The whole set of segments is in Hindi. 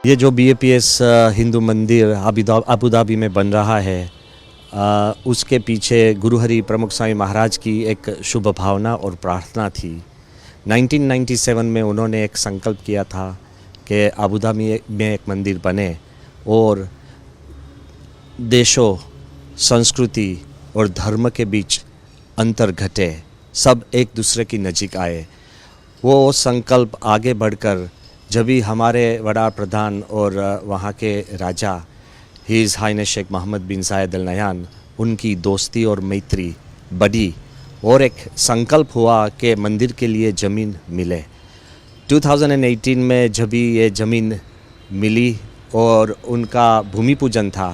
ये जो BAPS हिंदू मंदिर अबू धाबी में बन रहा है, उसके पीछे गुरु हरि प्रमुख स्वामी महाराज की एक शुभ भावना और प्रार्थना थी। 1997 में उन्होंने एक संकल्प किया था कि अबू धाबी में एक मंदिर बने और देशों, संस्कृति और धर्म के बीच अंतर घटे, सब एक दूसरे की नज़दीक आए। वो संकल्प आगे बढ़कर जब भी हमारे वड़ा प्रधान और वहाँ के राजा हिज हाइनेस शेख मोहम्मद बिन जायद अल नहयान, उनकी दोस्ती और मैत्री बढ़ी और एक संकल्प हुआ कि मंदिर के लिए ज़मीन मिले। 2018 में जब भी ये ज़मीन मिली और उनका भूमि पूजन था,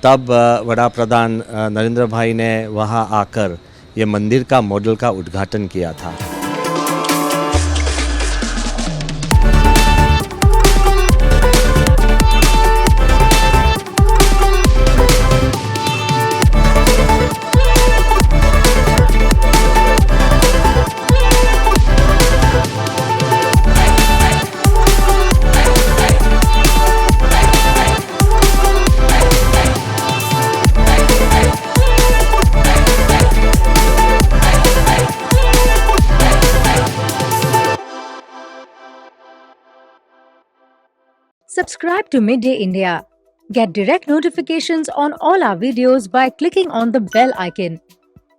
तब वड़ा प्रधान नरेंद्र भाई ने वहाँ आकर ये मंदिर का मॉडल का उद्घाटन किया था। Subscribe to Midday India. Get direct notifications on all our videos by clicking on the bell icon.